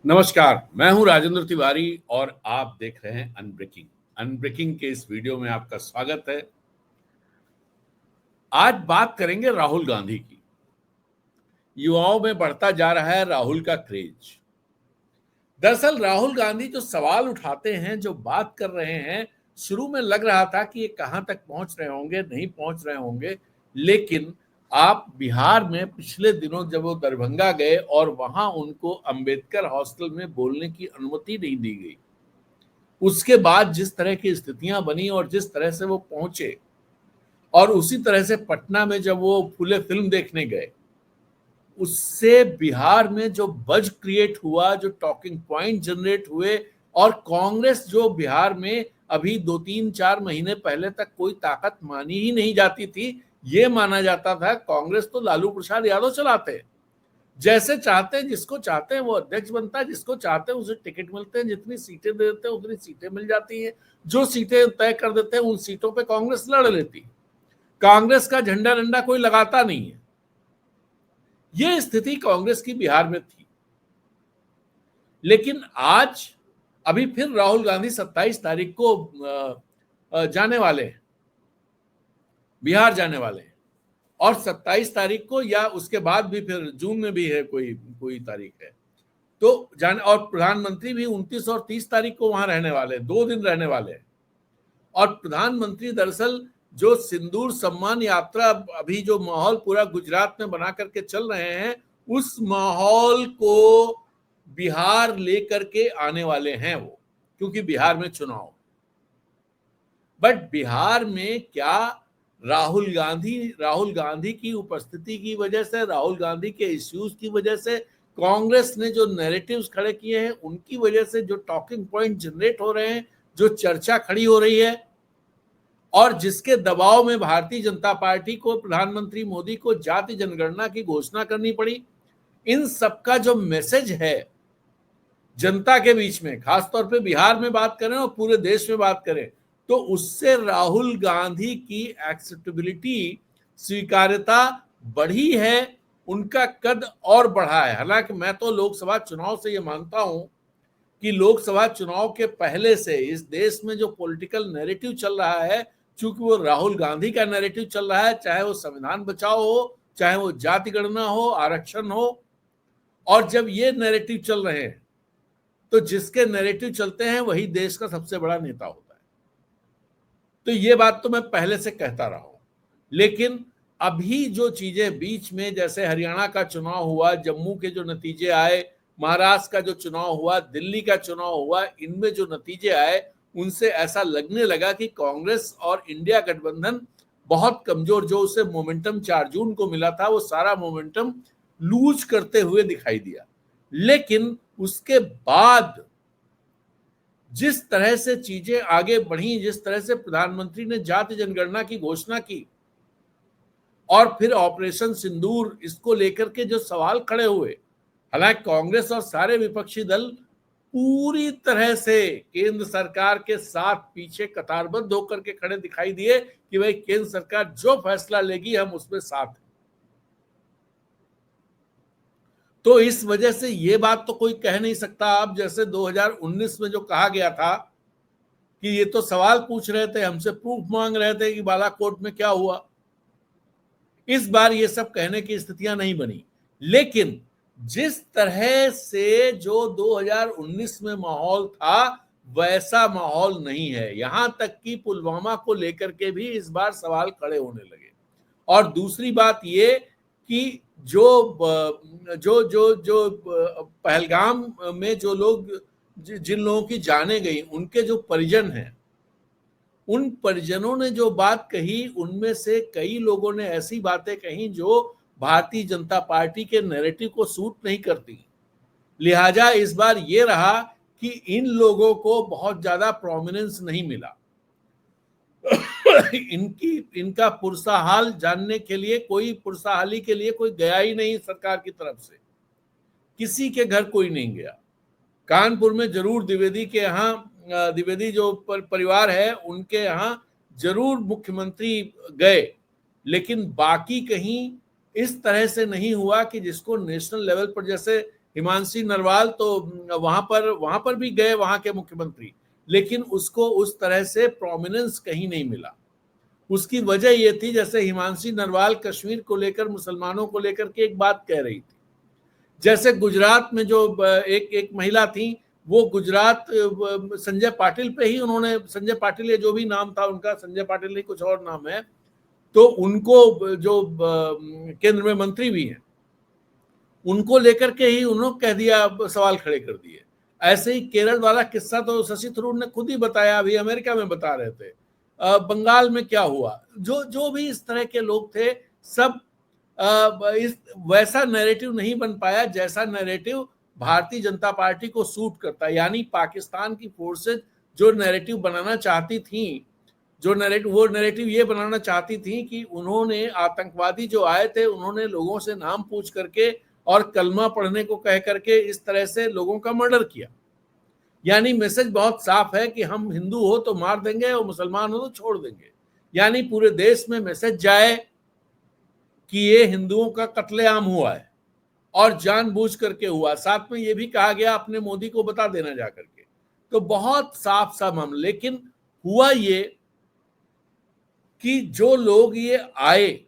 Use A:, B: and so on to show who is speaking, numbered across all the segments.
A: नमस्कार, मैं हूं राजेंद्र तिवारी और आप देख रहे हैं अनब्रेकिंग। अनब्रेकिंग के इस वीडियो में आपका स्वागत है। आज बात करेंगे राहुल गांधी की। युवाओं में बढ़ता जा रहा है राहुल का क्रेज। दरअसल राहुल गांधी जो सवाल उठाते हैं, जो बात कर रहे हैं, शुरू में लग रहा था कि ये कहां तक पहुंच रहे होंगे, नहीं पहुंच रहे होंगे। लेकिन आप बिहार में पिछले दिनों जब वो दरभंगा गए और वहां उनको अंबेडकर हॉस्टल में बोलने की अनुमति नहीं दी गई, उसके बाद जिस तरह की स्थितियां बनी और जिस तरह से वो पहुंचे, और उसी तरह से पटना में जब वो फुले फिल्म देखने गए, उससे बिहार में जो बज क्रिएट हुआ, जो टॉकिंग पॉइंट जनरेट हुए, और कांग्रेस जो बिहार में अभी 2-3-4 महीने पहले तक कोई ताकत मानी ही नहीं जाती थी। ये माना जाता था कांग्रेस तो लालू प्रसाद यादव चलाते हैं, जैसे चाहते हैं जिसको चाहते हैं वो अध्यक्ष बनता है, जिसको चाहते हैं उसे टिकट मिलते हैं, जितनी सीटें दे देते हैं उतनी सीटें मिल जाती हैं, जो सीटें तय कर देते हैं उन सीटों पे कांग्रेस लड़ लेती है। कांग्रेस का झंडा डंडा कोई लगाता नहीं है। ये स्थिति कांग्रेस की बिहार में थी। लेकिन आज अभी फिर राहुल गांधी 27 तारीख को जाने वाले हैं, बिहार जाने वाले हैं। और 27 तारीख को या उसके बाद भी फिर जून में भी है, कोई कोई तारीख है तो जाने। और प्रधानमंत्री भी 29 और 30 तारीख को वहां रहने वाले हैं, 2 दिन रहने वाले हैं। और प्रधानमंत्री दरअसल जो सिंदूर सम्मान यात्रा अभी जो माहौल पूरा गुजरात में बना करके चल रहे हैं, उस माहौल को बिहार लेकर के आने वाले हैं वो, क्योंकि बिहार में चुनाव। बट बिहार में क्या राहुल गांधी की उपस्थिति की वजह से, राहुल गांधी के इश्यूज की वजह से, कांग्रेस ने जो नैरेटिव्स खड़े किए हैं उनकी वजह से, जो टॉकिंग पॉइंट जनरेट हो रहे हैं, जो चर्चा खड़ी हो रही है, और जिसके दबाव में भारतीय जनता पार्टी को, प्रधानमंत्री मोदी को जाति जनगणना की घोषणा करनी पड़ी, इन सबका जो मैसेज है जनता के बीच में, खासतौर पे बिहार में बात करें और पूरे देश में बात करें, तो उससे राहुल गांधी की एक्सेप्टेबिलिटी, स्वीकार्यता बढ़ी है, उनका कद और बढ़ा है। हालांकि मैं तो लोकसभा चुनाव से ये मानता हूं कि लोकसभा चुनाव के पहले से इस देश में जो पॉलिटिकल नैरेटिव चल रहा है, चूंकि वो राहुल गांधी का नैरेटिव चल रहा है, चाहे वो संविधान बचाओ हो, चाहे वो जाति गणना हो, आरक्षण हो, और जब ये नैरेटिव चल रहे हैं तो जिसके नैरेटिव चलते हैं वही देश का सबसे बड़ा नेता होता है। तो ये बात तो मैं पहले से कहता रहा हूं। लेकिन अभी जो चीजें बीच में, जैसे हरियाणा का चुनाव हुआ, जम्मू के जो नतीजे आए, महाराष्ट्र का जो चुनाव हुआ, दिल्ली का चुनाव हुआ, इनमें जो नतीजे आए, उनसे ऐसा लगने लगा कि कांग्रेस और इंडिया गठबंधन बहुत कमजोर, जो उसे मोमेंटम 4 जून को मिला था, वो सारा मोमेंटम लूज करते हुए दिखाई दिया। लेकिन उसके बाद जिस तरह से चीजें आगे बढ़ी, जिस तरह से प्रधानमंत्री ने जाति जनगणना की घोषणा की, और फिर ऑपरेशन सिंदूर, इसको लेकर के जो सवाल खड़े हुए, हालांकि कांग्रेस और सारे विपक्षी दल पूरी तरह से केंद्र सरकार के साथ पीछे कतारबद्ध होकर के खड़े दिखाई दिए कि भाई केंद्र सरकार जो फैसला लेगी हम उसमें साथ हैं। तो इस वजह से ये बात तो कोई कह नहीं सकता। अब जैसे 2019 में जो कहा गया था कि ये तो सवाल पूछ रहे थे, हमसे प्रूफ मांग रहे थे कि बालाकोट में क्या हुआ, इस बार ये सब कहने की स्थितियां नहीं बनी। लेकिन जिस तरह से जो 2019 में माहौल था, वैसा माहौल नहीं है। यहां तक कि पुलवामा को लेकर के भी इस बार सवाल खड़े होने लगे। और दूसरी बात ये कि जो जो जो जो पहलगाम में जो लोग, जिन लोगों की जाने गई, उनके जो परिजन हैं, उन परिजनों ने जो बात कही, उनमें से कई लोगों ने ऐसी बातें कही जो भारतीय जनता पार्टी के नैरेटिव को सूट नहीं करती। लिहाजा इस बार ये रहा कि इन लोगों को बहुत ज्यादा प्रोमिनेंस नहीं मिला। इनका पुरसाहाल जानने के लिए कोई, पुरसाहाली के लिए कोई गया ही नहीं सरकार की तरफ से, किसी के घर कोई नहीं गया। कानपुर में जरूर द्विवेदी के यहाँ, द्विवेदी जो परिवार है उनके यहाँ जरूर मुख्यमंत्री गए, लेकिन बाकी कहीं इस तरह से नहीं हुआ कि जिसको नेशनल लेवल पर, जैसे हिमांशी नरवाल तो वहां पर भी गए वहां के मुख्यमंत्री, लेकिन उसको उस तरह से प्रोमिनेंस कहीं नहीं मिला। उसकी वजह यह थी, जैसे हिमांशी नरवाल कश्मीर को लेकर, मुसलमानों को लेकर के एक बात कह रही थी, जैसे गुजरात में जो एक महिला थी, वो गुजरात संजय पाटिल पे ही उन्होंने, संजय पाटिल या जो भी नाम था उनका, संजय पाटिल नहीं कुछ और नाम है, तो उनको जो केंद्र में मंत्री भी हैं, उनको लेकर के ही उन्होंने कह दिया, सवाल खड़े कर दिए। ऐसे ही केरल वाला किस्सा तो शशि थरूर ने खुद ही बताया, अभी अमेरिका में बता रहे थे। बंगाल में क्या हुआ, जो जो भी इस तरह के लोग थे, सब इस वैसा नैरेटिव नहीं बन पाया जैसा नैरेटिव भारतीय जनता पार्टी को सूट करता है। यानी पाकिस्तान की फोर्सेज जो नैरेटिव बनाना चाहती थी, वो नैरेटिव ये बनाना चाहती थी कि उन्होंने, आतंकवादी जो आए थे, उन्होंने लोगों से नाम पूछ करके और कलमा पढ़ने को कह करके इस तरह से लोगों का मर्डर किया। यानी मैसेज बहुत साफ है कि हम हिंदू हो तो मार देंगे और मुसलमान हो तो छोड़ देंगे। यानी पूरे देश में मैसेज जाए कि ये हिंदुओं का कत्लेआम हुआ है और जानबूझ करके हुआ। साथ में ये भी कहा गया अपने मोदी को बता देना जा करके। तो बहुत साफ सा मामला। लेकिन हुआ ये कि जो लोग ये आए,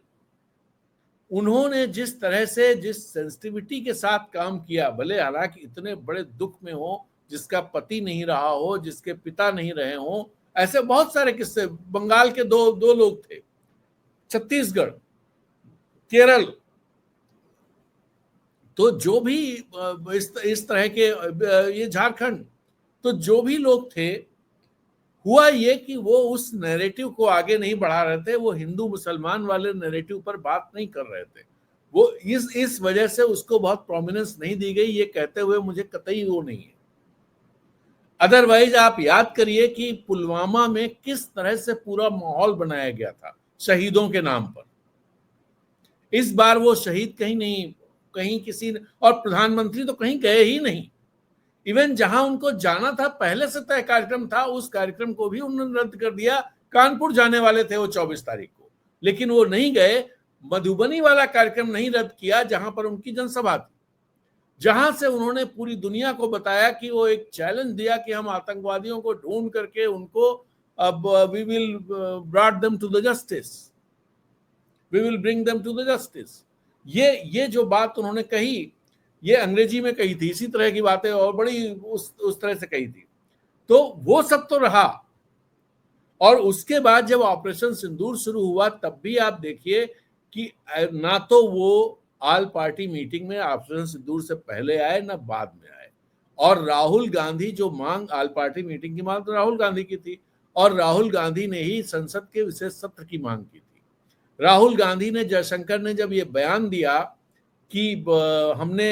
A: उन्होंने जिस तरह से, जिस सेंसिटिविटी के साथ काम किया, भले हालांकि इतने बड़े दुख में हो, जिसका पति नहीं रहा हो, जिसके पिता नहीं रहे हो, ऐसे बहुत सारे किस्से। बंगाल के दो लोग थे, छत्तीसगढ़, केरल, तो जो भी इस तरह के, ये झारखंड, तो जो भी लोग थे, हुआ ये कि वो उस नैरेटिव को आगे नहीं बढ़ा रहे थे, वो हिंदू मुसलमान वाले नैरेटिव पर बात नहीं कर रहे थे। वो इस वजह से उसको बहुत प्रोमिनेंस नहीं दी गई, ये कहते हुए मुझे कतई वो नहीं है। अदरवाइज आप याद करिए कि पुलवामा में किस तरह से पूरा माहौल बनाया गया था शहीदों के नाम पर। इस बार वो शहीद कहीं नहीं, कहीं किसी ने, और प्रधानमंत्री तो कहीं गए ही नहीं। इवन जहां उनको जाना था, पहले से तय कार्यक्रम था, उस कार्यक्रम को भी उन्होंने रद्द कर दिया। कानपुर जाने वाले थे वो 24 तारीख को, लेकिन वो नहीं गए। मधुबनी वाला कार्यक्रम नहीं रद्द किया, जहां पर उनकी जनसभा थी, जहां से उन्होंने पूरी दुनिया को बताया कि वो एक चैलेंज दिया कि हम आतंकवादियों को ढूंढ करके उनको, अब we will brought them to the justice, we will bring them to the justice. ये जो बात उन्होंने कही, ये अंग्रेजी में कही थी, इसी तरह की बातें और बड़ी उस तरह से कही थी। तो वो सब तो रहा, और उसके बाद जब ऑपरेशन सिंदूर शुरू हुआ, तब भी आप देखिए कि ना तो वो ऑल पार्टी मीटिंग में ऑपरेशन सिंदूर से पहले आए, ना बाद में आए। और राहुल गांधी जो मांग, ऑल पार्टी मीटिंग की मांग तो राहुल गांधी की थी, और राहुल गांधी ने ही संसद के विशेष सत्र की मांग की थी। राहुल गांधी ने, जयशंकर ने जब ये बयान दिया कि हमने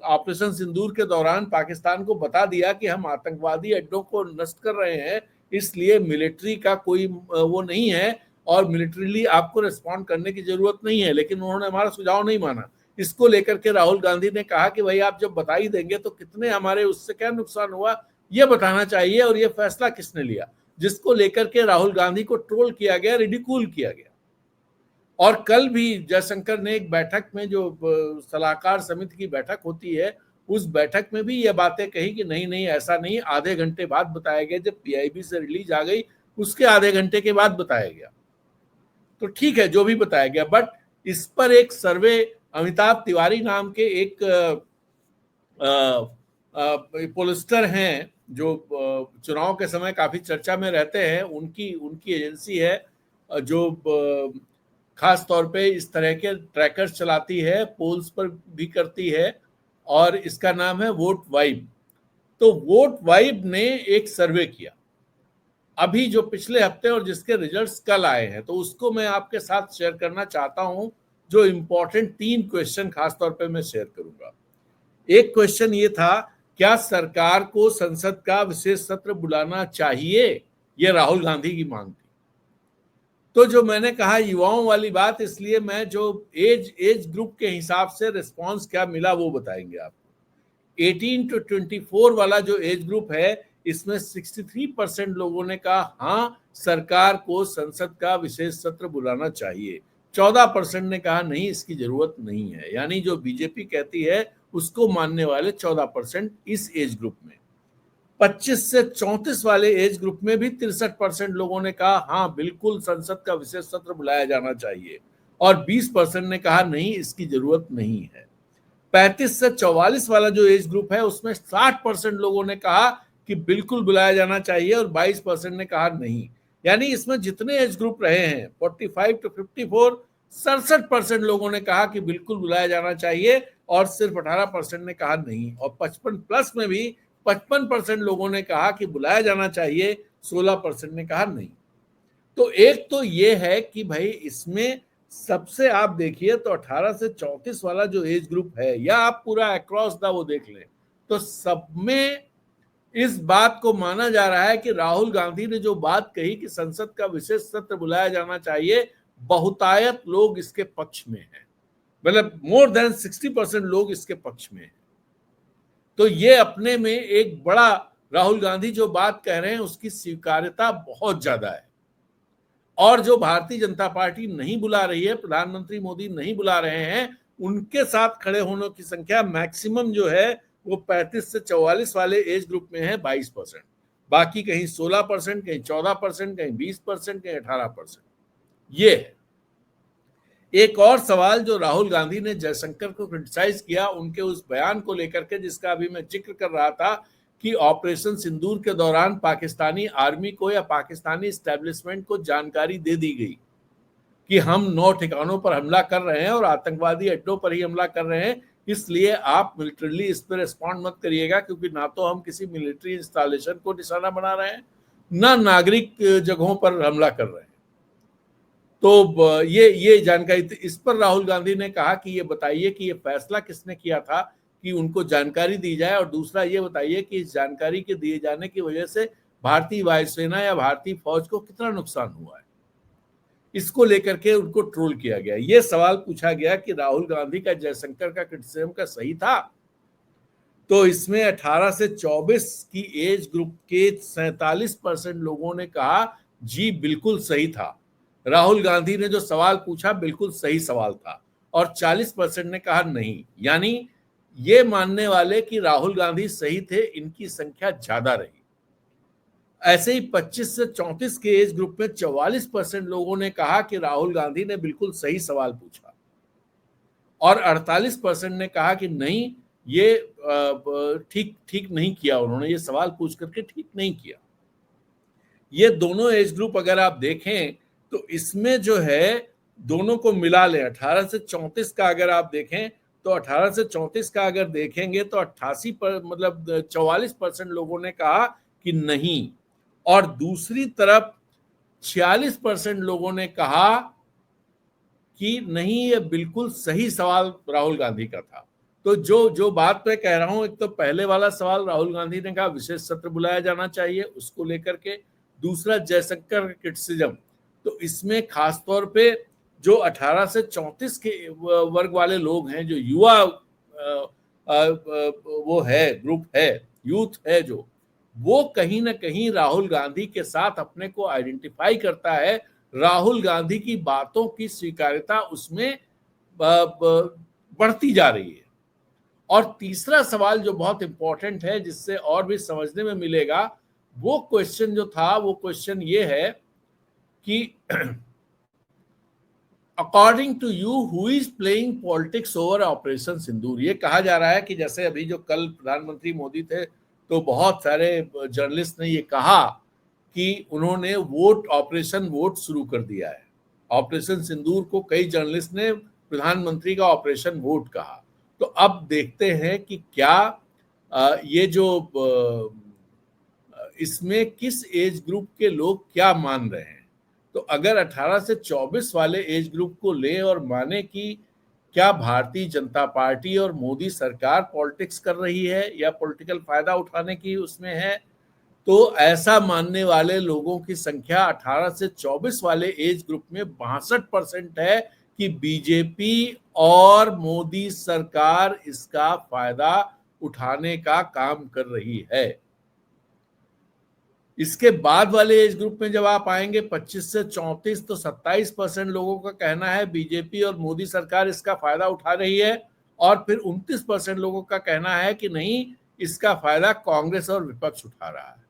A: ऑपरेशन सिंदूर के दौरान पाकिस्तान को बता दिया कि हम आतंकवादी अड्डों को नष्ट कर रहे हैं, इसलिए मिलिट्री का कोई वो नहीं है और मिलिट्रीली आपको रिस्पॉन्ड करने की जरूरत नहीं है, लेकिन उन्होंने हमारा सुझाव नहीं माना। इसको लेकर के राहुल गांधी ने कहा कि भाई आप जब बता ही देंगे तो कितने हमारे उससे क्या नुकसान हुआ, ये बताना चाहिए, और ये फैसला किसने लिया, जिसको लेकर के राहुल गांधी को ट्रोल किया गया, रिडिकूल किया गया। और कल भी जयशंकर ने एक बैठक में, जो सलाहकार समिति की बैठक होती है, उस बैठक में भी ये बातें कही कि नहीं ऐसा नहीं, आधे घंटे बाद बताया गया, जब पीआईबी से रिलीज आ गई उसके आधे घंटे के बाद बताया गया। तो ठीक है जो भी बताया गया, बट इस पर एक सर्वे, अमिताभ तिवारी नाम के एक पोलिस्टर हैं जो चुनाव के समय काफी चर्चा में रहते हैं, उनकी एजेंसी है जो खास तौर पे इस तरह के ट्रैकर्स चलाती है, पोल्स पर भी करती है, और इसका नाम है वोट वाइब। तो वोट वाइब ने एक सर्वे किया अभी जो पिछले हफ्ते, और जिसके रिजल्ट्स कल आए हैं, तो उसको मैं आपके साथ शेयर करना चाहता हूं। जो इंपॉर्टेंट 3 क्वेश्चन खास तौर पे मैं शेयर करूंगा। एक क्वेश्चन ये था, क्या सरकार को संसद का विशेष सत्र बुलाना चाहिए? यह राहुल गांधी की मांग थी। तो जो मैंने कहा युवाओं वाली बात, इसलिए मैं जो एज ग्रुप के हिसाब से रिस्पांस क्या मिला वो बताएंगे आपको। 18 to 24 वाला जो एज ग्रुप है, इसमें 63% लोगों ने कहा हाँ सरकार को संसद का विशेष सत्र बुलाना चाहिए, 14% ने कहा नहीं इसकी जरूरत नहीं है। यानी जो बीजेपी कहती है उसको मानने वाले 14% इस एज ग्रुप में। 25 से 34 वाले एज ग्रुप में भी 63% लोगों ने कहा हाँ बिल्कुल संसद का विशेष सत्र बुलाया जाना चाहिए, और 20% ने कहा नहीं, इसकी जरूरत नहीं है। 35 से 44 वाला जो एज ग्रुप है उसमें 60% लोगों ने कहा कि बिल्कुल बुलाया जाना चाहिए, और 22% ने कहा नहीं। यानी इसमें जितने एज ग्रुप रहे हैं 45 टू 54, 67% लोगों ने कहा कि बिल्कुल बुलाया जाना चाहिए, और सिर्फ 18% ने कहा नहीं। और 55 प्लस में भी 55% लोगों ने कहा कि बुलाया जाना चाहिए, 16% ने कहा नहीं। तो एक तो ये है कि भाई इसमें सबसे आप देखिए तो 18 से 34 वाला जो एज ग्रुप है, या आप पूरा अक्रॉस द वो देख लें, तो सब में इस बात को माना जा रहा है कि राहुल गांधी ने जो बात कही कि संसद का विशेष सत्र बुलाया जाना चाहिए, बहुतायत लोग इसके पक्ष में हैं, मतलब मोर देन 60% लोग इसके पक्ष में हैं। तो ये अपने में एक बड़ा, राहुल गांधी जो बात कह रहे हैं उसकी स्वीकार्यता बहुत ज्यादा है। और जो भारतीय जनता पार्टी नहीं बुला रही है, प्रधानमंत्री मोदी नहीं बुला रहे हैं, उनके साथ खड़े होने की संख्या मैक्सिमम जो है वो 35 से 44 वाले एज ग्रुप में है 22%, बाकी कहीं 16%, कहीं 14%, कहीं 20%, कहीं 18%। ये है। एक और सवाल जो राहुल गांधी ने जयशंकर को क्रिटिसाइज किया उनके उस बयान को लेकर के, जिसका अभी मैं जिक्र कर रहा था कि ऑपरेशन सिंदूर के दौरान पाकिस्तानी आर्मी को या पाकिस्तानी एस्टेब्लिशमेंट को जानकारी दे दी गई कि हम 9 ठिकानों पर हमला कर रहे हैं और आतंकवादी अड्डों पर ही हमला कर रहे हैं, इसलिए आप मिलिट्रीली इस पर रिस्पॉन्ड मत करिएगा, क्योंकि ना तो हम किसी मिलिट्री इंस्टॉलेशन को निशाना बना रहे हैं, ना नागरिक जगहों पर हमला कर रहे हैं। तो ये जानकारी, इस पर राहुल गांधी ने कहा कि ये बताइए कि ये फैसला किसने किया था कि उनको जानकारी दी जाए, और दूसरा ये बताइए कि इस जानकारी के दिए जाने की वजह से भारतीय वायुसेना या भारतीय फौज को कितना नुकसान हुआ है। इसको लेकर के उनको ट्रोल किया गया। ये सवाल पूछा गया कि राहुल गांधी का जयशंकर का क्रिटिसिज्म का सही था। तो इसमें 18 से 24 की एज ग्रुप के 47% लोगों ने कहा जी बिल्कुल सही था, राहुल गांधी ने जो सवाल पूछा बिल्कुल सही सवाल था, और 40% ने कहा नहीं। यानी ये मानने वाले कि राहुल गांधी सही थे, इनकी संख्या ज्यादा रही। ऐसे ही 25 से 34 के एज ग्रुप में 44% लोगों ने कहा कि राहुल गांधी ने बिल्कुल सही सवाल पूछा, और 48% ने कहा कि नहीं, ये ठीक नहीं किया, उन्होंने ये सवाल पूछ करके ठीक नहीं किया। ये दोनों एज ग्रुप अगर आप देखें तो इसमें जो है दोनों को मिला लें, 18 से 34 का अगर आप देखें तो 18 से 34 का अगर देखेंगे तो 88 पर मतलब 44% लोगों ने कहा कि नहीं, और दूसरी तरफ 46% लोगों ने कहा कि नहीं, ये बिल्कुल सही सवाल राहुल गांधी का था। तो जो बात मैं कह रहा हूं, एक तो पहले वाला सवाल राहुल गांधी ने कहा विशेष सत्र बुलाया जाना चाहिए, उसको लेकर के। दूसरा जयशंकर क्रिटिसिज्म, तो इसमें खासतौर पे जो 18 से 34 के वर्ग वाले लोग हैं, जो युवा वो है ग्रुप है, यूथ है, जो वो कहीं ना कहीं राहुल गांधी के साथ अपने को आइडेंटिफाई करता है। राहुल गांधी की बातों की स्वीकार्यता उसमें बढ़ती जा रही है। और तीसरा सवाल जो बहुत इंपॉर्टेंट है, जिससे और भी समझने में मिलेगा, वो क्वेश्चन जो था, वो क्वेश्चन ये है कि according to you who is playing politics over operation Sindoor. ये कहा जा रहा है कि जैसे अभी जो कल प्रधानमंत्री मोदी थे तो बहुत सारे जर्नलिस्ट ने ये कहा कि उन्होंने ऑपरेशन वोट शुरू कर दिया है। ऑपरेशन सिंदूर को कई जर्नलिस्ट ने प्रधानमंत्री का ऑपरेशन वोट कहा। तो अब देखते हैं कि क्या ये जो इसमें किस एज ग्रुप के लोग क्या मान रहे हैं। तो अगर 18 से 24 वाले एज ग्रुप को ले और माने कि क्या भारतीय जनता पार्टी और मोदी सरकार पॉलिटिक्स कर रही है या पॉलिटिकल फायदा उठाने की उसमें है, तो ऐसा मानने वाले लोगों की संख्या 18 से 24 वाले एज ग्रुप में 62% है कि बीजेपी और मोदी सरकार इसका फायदा उठाने का काम कर रही है। इसके बाद वाले एज ग्रुप में जब आप आएंगे 25 से 34, तो 27% लोगों का कहना है बीजेपी और मोदी सरकार इसका फायदा उठा रही है, और फिर 29% लोगों का कहना है कि नहीं, इसका फायदा कांग्रेस और विपक्ष उठा रहा है।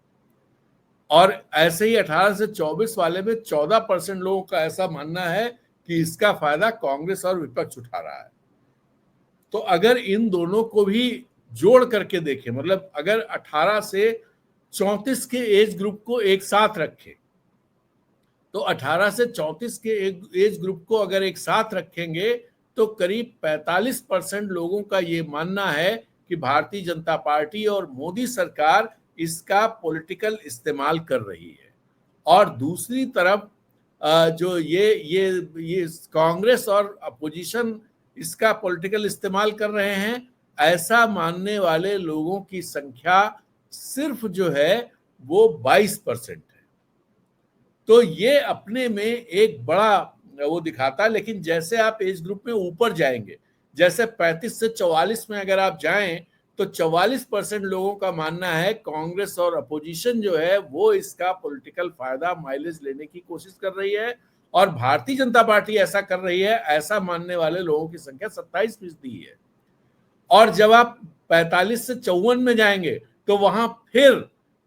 A: और ऐसे ही 18 से 24 वाले में 14% लोगों का ऐसा मानना है कि इसका फायदा कांग्रेस और विपक्ष उठा रहा है। तो अगर इन दोनों को भी जोड़ करके देखें, मतलब अगर 18 से 34 के एज ग्रुप को एक साथ रखें, तो 18 से 34 के एज ग्रुप को अगर एक साथ रखेंगे तो करीब 45% लोगों का ये मानना है कि भारतीय जनता पार्टी और मोदी सरकार इसका पॉलिटिकल इस्तेमाल कर रही है। और दूसरी तरफ जो ये कांग्रेस और अपोजिशन इसका पॉलिटिकल इस्तेमाल कर रहे हैं, ऐसा मानने वाले लोगों की संख्या सिर्फ जो है वो 22% है। तो ये अपने में एक बड़ा वो दिखाता है। लेकिन जैसे आप एज ग्रुप में ऊपर जाएंगे, जैसे 35 से 44 में अगर आप जाएं, तो 44% लोगों का मानना है कांग्रेस और अपोजिशन जो है वो इसका पॉलिटिकल फायदा माइलेज लेने की कोशिश कर रही है, और भारतीय जनता पार्टी ऐसा कर रही है, ऐसा मानने वाले लोगों की संख्या 27% है। और जब आप 45 से 54 में जाएंगे तो वहां फिर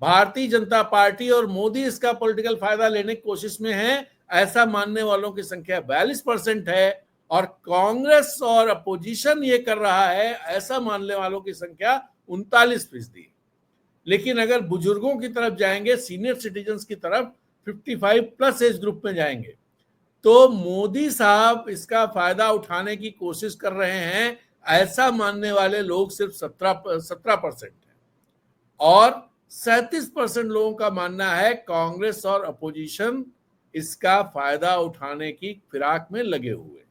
A: भारतीय जनता पार्टी और मोदी इसका पॉलिटिकल फायदा लेने की कोशिश में है, ऐसा मानने वालों की संख्या 42% है। और कांग्रेस और अपोजिशन ये कर रहा है, ऐसा मानने वालों की संख्या 39%। लेकिन अगर बुजुर्गों की तरफ जाएंगे, सीनियर सिटीजन्स की तरफ, 55 प्लस एज ग्रुप में जाएंगे, तो मोदी साहब इसका फायदा उठाने की कोशिश कर रहे हैं, ऐसा मानने वाले लोग सिर्फ 17% है। और 37% लोगों का मानना है कांग्रेस और अपोजिशन इसका फायदा उठाने की फिराक में लगे हुए।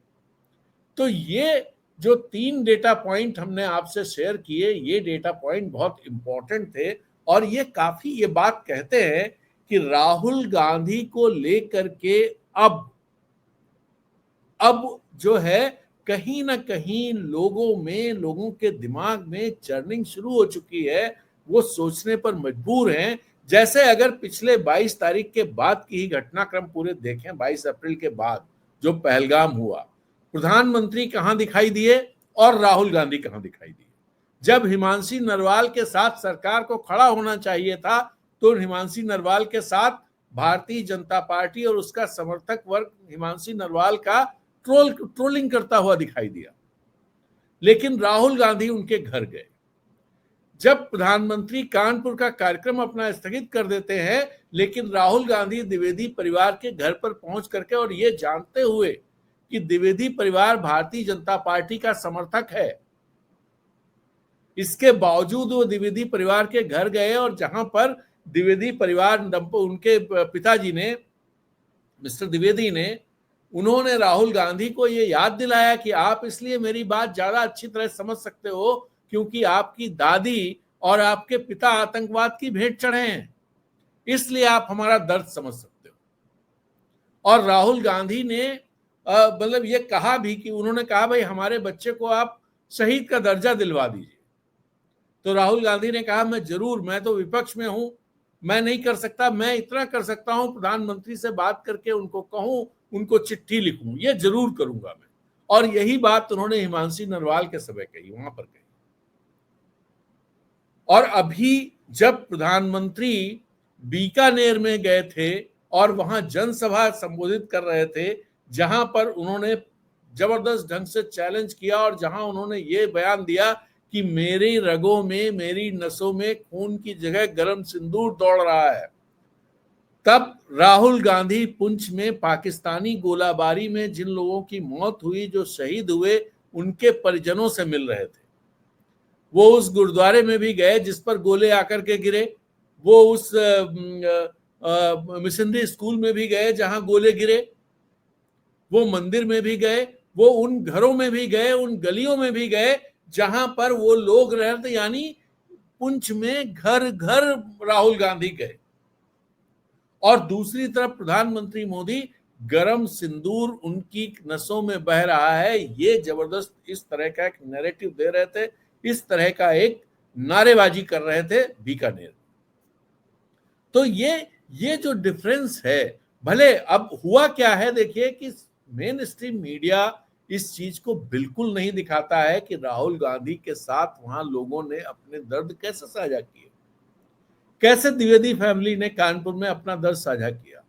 A: तो ये जो 3 डेटा पॉइंट हमने आपसे शेयर किए, ये डेटा पॉइंट बहुत इंपॉर्टेंट थे, और ये काफी ये बात कहते हैं कि राहुल गांधी को लेकर के अब जो है कहीं ना कहीं लोगों के दिमाग में चर्निंग शुरू हो चुकी है, वो सोचने पर मजबूर हैं। जैसे अगर पिछले 22 तारीख के बाद की ही घटनाक्रम पूरे देखें, 22 अप्रैल के बाद जो पहलगाम हुआ, प्रधानमंत्री कहां दिखाई दिए और राहुल गांधी कहां दिखाई दिए। जब हिमांशी नरवाल के साथ सरकार को खड़ा होना चाहिए था, तो हिमांशी नरवाल के साथ भारतीय जनता पार्टी और उसका समर्थक वर्ग हिमांशी नरवाल का ट्रोलिंग करता हुआ दिखाई दिया। लेकिन राहुल गांधी उनके घर गए। जब प्रधानमंत्री कानपुर का कार्यक्रम अपना स्थगित कर देते हैं, लेकिन राहुल गांधी द्विवेदी परिवार के घर पर पहुंच करके, और ये जानते हुए कि द्विवेदी परिवार भारतीय जनता पार्टी का समर्थक है, इसके बावजूद वो द्विवेदी परिवार के घर गए, और जहां पर द्विवेदी परिवार, उनके पिताजी ने, मिस्टर द्विवेदी ने, उन्होंने राहुल गांधी को ये याद दिलाया कि आप इसलिए मेरी बात ज्यादा अच्छी तरह समझ सकते हो क्योंकि आपकी दादी और आपके पिता आतंकवाद की भेंट चढ़े हैं, इसलिए आप हमारा दर्द समझ सकते हो। और राहुल गांधी ने मतलब ये कहा भी कि उन्होंने कहा भाई हमारे बच्चे को आप शहीद का दर्जा दिलवा दीजिए। तो राहुल गांधी ने कहा मैं जरूर, मैं तो विपक्ष में हूं, मैं नहीं कर सकता, मैं इतना कर सकता हूं प्रधानमंत्री से बात करके उनको कहूं, उनको चिट्ठी लिखूं, ये जरूर करूंगा मैं। और यही बात उन्होंने हिमांशी नरवाल के समय कही, वहां पर कही। और अभी जब प्रधानमंत्री बीकानेर में गए थे और वहां जनसभा संबोधित कर रहे थे, जहां पर उन्होंने जबरदस्त ढंग से चैलेंज किया और जहां उन्होंने ये बयान दिया कि मेरी रगों में, मेरी नसों में खून की जगह गरम सिंदूर दौड़ रहा है, तब राहुल गांधी पुंछ में पाकिस्तानी गोलाबारी में जिन लोगों की मौत हुई, जो शहीद हुए, उनके परिजनों से मिल रहे थे। वो उस गुरुद्वारे में भी गए जिस पर गोले आकर के गिरे, वो उस मिशनरी स्कूल में भी गए जहां गोले गिरे, वो मंदिर में भी गए, वो उन घरों में भी गए, उन गलियों में भी गए जहां पर वो लोग रह रहे थे। यानी पुंछ में घर घर राहुल गांधी गए। और दूसरी तरफ प्रधानमंत्री मोदी गरम सिंदूर उनकी नसों में बह रहा है, ये जबरदस्त इस तरह का एक नैरेटिव दे रहे थे, इस तरह का एक नारेबाजी कर रहे थे बीकानेर। तो ये जो डिफरेंस है, भले अब हुआ क्या है देखिए कि मेन स्ट्रीम मीडिया इस चीज को बिल्कुल नहीं दिखाता है कि राहुल गांधी के साथ वहां लोगों ने अपने दर्द कैसे साझा किए, कैसे द्विवेदी फैमिली ने कानपुर में अपना दर्द साझा किया,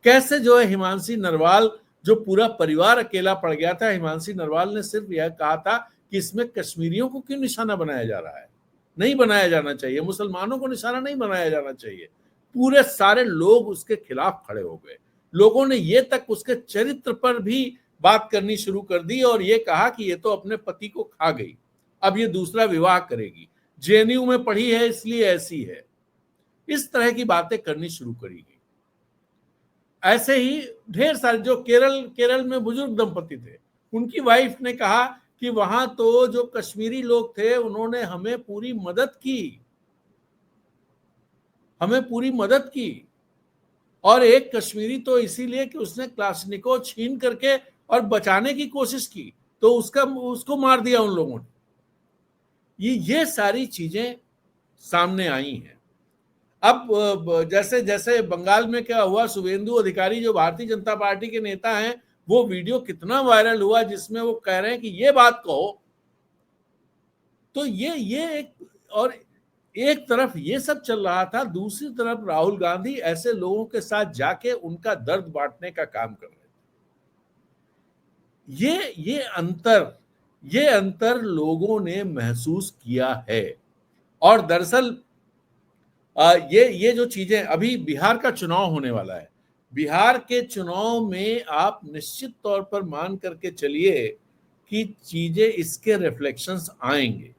A: कैसे जो है हिमांशी नरवाल, जो पूरा परिवार अकेला पड़ गया था, हिमांशी नरवाल ने सिर्फ यह कहा था कि इसमें कश्मीरियों को क्यों निशाना बनाया जा रहा है, नहीं बनाया जाना चाहिए, मुसलमानों को निशाना नहीं बनाया जाना चाहिए। पूरे सारे लोग उसके खिलाफ खड़े हो गए। लोगों ने ये तक उसके चरित्र पर भी बात करनी शुरू कर दी और ये कहा कि ये तो अपने पति को खा गई, अब ये दूसरा विवाह करेगी, जेएनयू में पढ़ी है इसलिए ऐसी है, इस तरह की बातें करनी शुरू करेगी। ऐसे ही ढेर सारे जो केरल में बुजुर्ग दंपति थे, उनकी वाइफ ने कहा कि वहां तो जो कश्मीरी लोग थे उन्होंने हमें पूरी मदद की, हमें पूरी मदद की, और एक कश्मीरी तो इसीलिए कि उसने क्लाशनिकोव छीन करके और बचाने की कोशिश की तो उसको मार दिया उन लोगों ने। ये सारी चीजें सामने आई हैं। अब जैसे जैसे बंगाल में क्या हुआ, शुभेंदु अधिकारी जो भारतीय जनता पार्टी के नेता हैं, वो वीडियो कितना वायरल हुआ जिसमें वो कह रहे हैं कि ये बात कहो, तो ये एक तरफ ये सब चल रहा था, दूसरी तरफ राहुल गांधी ऐसे लोगों के साथ जाके उनका दर्द बांटने का काम कर रहे थे। ये अंतर लोगों ने महसूस किया है। और दरअसल ये जो चीजें, अभी बिहार का चुनाव होने वाला है, बिहार के चुनाव में आप निश्चित तौर पर मान करके चलिए कि चीजें इसके रिफ्लेक्शंस आएंगे।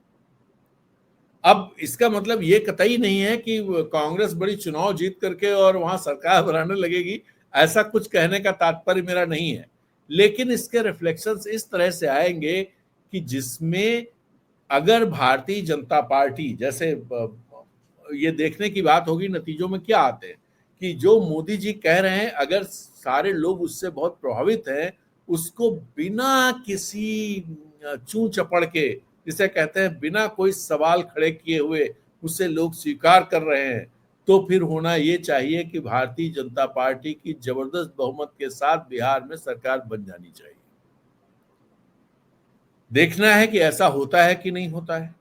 A: अब इसका मतलब ये कतई नहीं है कि कांग्रेस बड़ी चुनाव जीत करके और वहां सरकार बनाने लगेगी, ऐसा कुछ कहने का तात्पर्य मेरा नहीं है, लेकिन इसके रिफ्लेक्शंस इस तरह से आएंगे कि जिसमें अगर भारतीय जनता पार्टी, जैसे ये देखने की बात होगी नतीजों में क्या आते हैं, कि जो मोदी जी कह रहे हैं अगर सारे लोग उससे बहुत प्रभावित हैं, उसको बिना किसी चूं चपड़ के, जिसे कहते हैं बिना कोई सवाल खड़े किए हुए उसे लोग स्वीकार कर रहे हैं, तो फिर होना ये चाहिए कि भारतीय जनता पार्टी की जबरदस्त बहुमत के साथ बिहार में सरकार बन जानी चाहिए। देखना है कि ऐसा होता है कि नहीं होता है।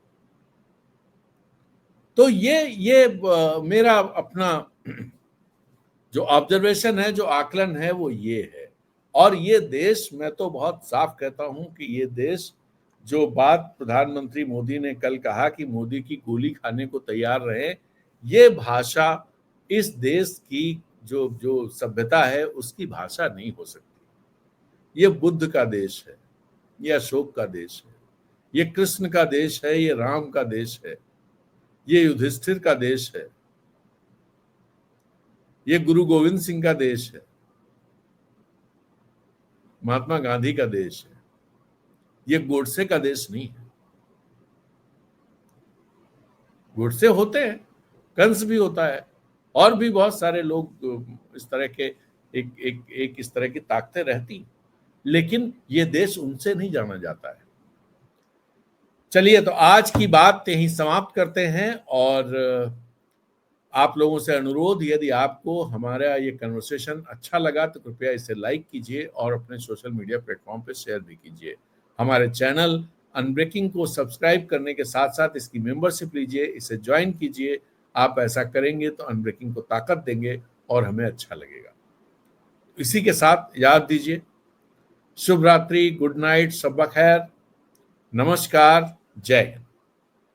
A: तो ये मेरा अपना जो ऑब्जर्वेशन है, जो आकलन है, वो ये है। और ये देश, मैं तो बहुत साफ कहता हूं कि ये देश, जो बात प्रधानमंत्री मोदी ने कल कहा कि मोदी की गोली खाने को तैयार रहे, ये भाषा इस देश की जो जो सभ्यता है उसकी भाषा नहीं हो सकती। ये बुद्ध का देश है, ये अशोक का देश है, ये कृष्ण का देश है, ये राम का देश है, ये युधिष्ठिर का देश है, ये गुरु गोविंद सिंह का देश है, महात्मा गांधी का देश है, ये गोडसे का देश नहीं है। गोडसे होते हैं, कंस भी होता है, और भी बहुत सारे लोग इस तरह के एक इस तरह की ताकतें रहती, लेकिन ये देश उनसे नहीं जाना जाता है। चलिए, तो आज की बात यहीं समाप्त करते हैं। और आप लोगों से अनुरोध, यदि आपको हमारा ये कन्वर्सेशन अच्छा लगा तो कृपया इसे लाइक कीजिए और अपने सोशल मीडिया प्लेटफॉर्म पे शेयर भी कीजिए। हमारे चैनल अनब्रेकिंग को सब्सक्राइब करने के साथ साथ इसकी मेंबरशिप लीजिए, इसे ज्वाइन कीजिए। आप ऐसा करेंगे तो अनब्रेकिंग को ताकत देंगे और हमें अच्छा लगेगा। इसी के साथ याद दीजिए, शुभ रात्रि, गुड नाइट, शब खैर, नमस्कार, जय हिंद।